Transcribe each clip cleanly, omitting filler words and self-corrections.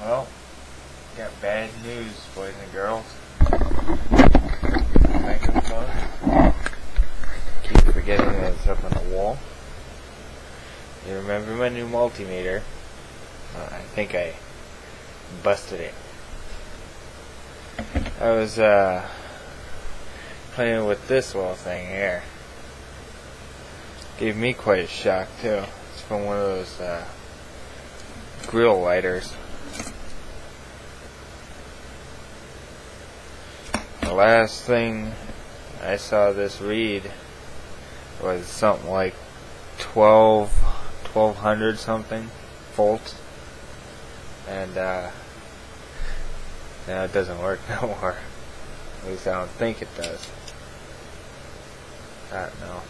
Well, got bad news, boys and girls. Microphone. Keep forgetting that it's up on the wall. You remember my new multimeter? I think I busted it. I was playing with this little thing here. Gave me quite a shock too. It's from one of those grill lighters. The last thing I saw this read was something like 1200 something volts, and now it doesn't work no more. At least I don't think it does. I don't know.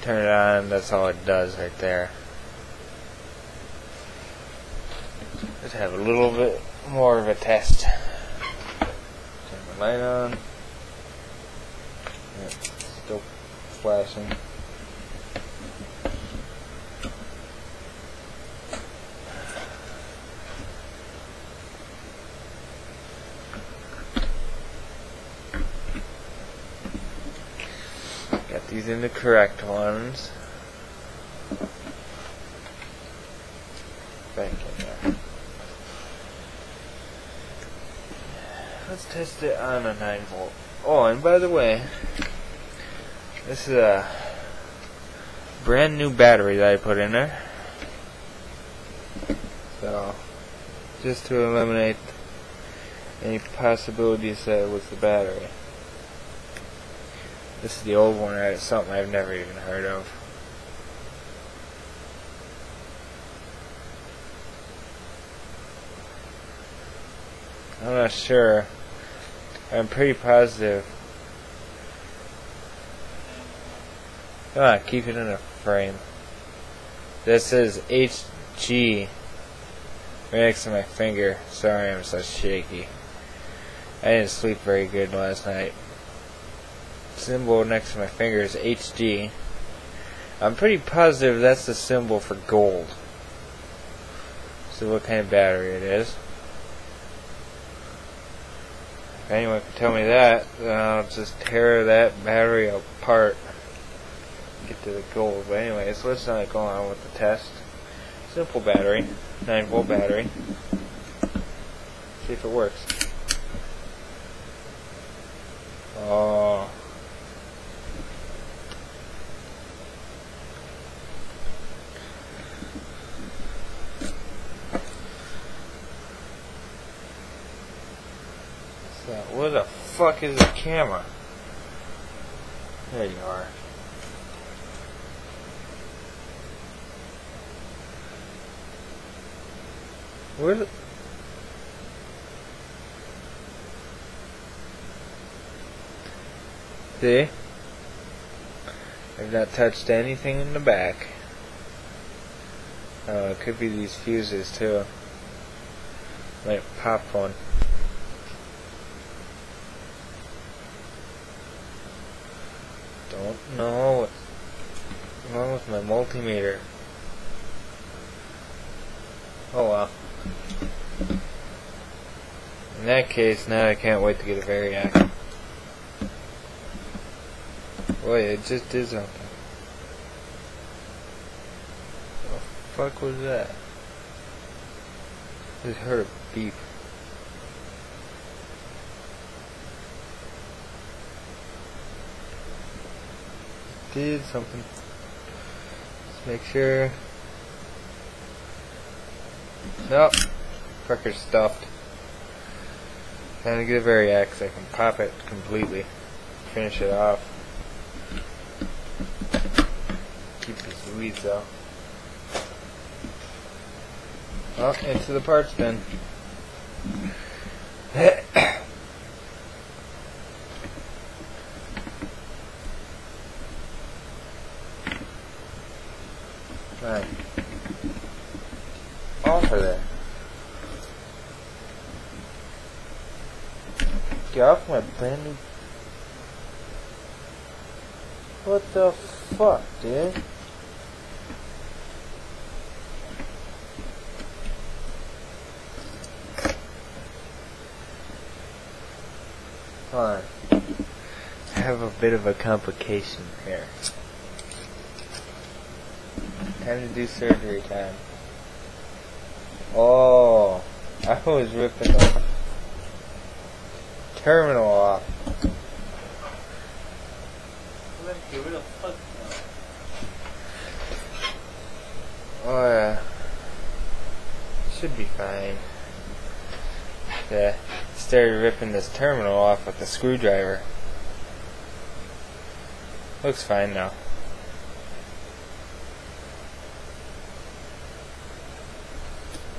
Turn it on, that's all it does right there. Let's have a little bit more of a test. Turn the light on. Yep, still flashing. Got these in the correct ones. Back in there. Let's test it on a 9 volt. Oh, and by the way, this is a brand new battery that I put in there. So, just to eliminate any possibilities that it was the battery. This is the old one, right? It's something I've never even heard of. I'm not sure. I'm pretty positive. Come on, keep it in a frame. This says HG right next to my finger. Sorry, I'm so shaky. I didn't sleep very good last night. Symbol next to my finger is HG. I'm pretty positive that's the symbol for gold. So what kind of battery it is. If anyone can tell me that, then I'll just tear that battery apart and get to the gold. But anyway, so let's not go on with the test. Simple battery, 9 volt battery. See if it works. Oh. Where the fuck is the camera? There you are. Where's it? See? I've not touched anything in the back. Oh, it could be these fuses too. Might pop one. Don't know what's wrong with my multimeter. Oh well. In that case, now I can't wait to get a variac. Boy, it just did something. What the fuck was that? I just heard a beep. Did something. Let's make sure. Nope. Fucker's stuffed. Time to get a variac so I can pop it completely. Finish it off. Keep these weeds out. Well, into the parts bin. Right. Off of there. Get off my brand new. What the fuck, dude? Hold on. I have a bit of a complication here. Time to do surgery time. Oh, I was ripping the terminal off. Oh yeah. Should be fine. Yeah, started ripping this terminal off with the screwdriver. Looks fine now.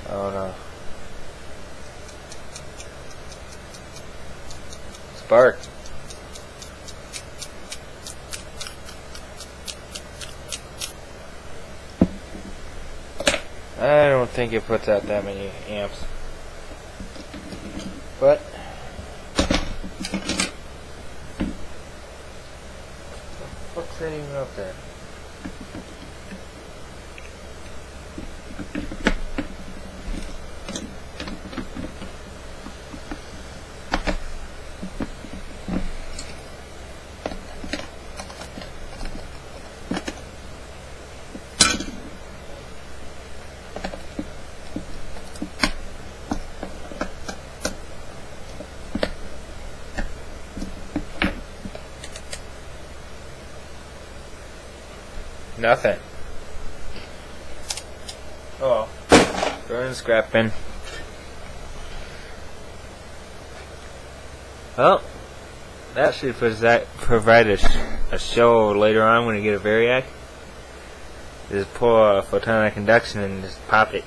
Oh no. Spark. I don't think it puts out that many amps. But what's that even up there? Nothing. Oh well. Throw it in the scrap bin. Well, that should provide a show later on when you get a variac. Just pull a photonic induction and just pop it.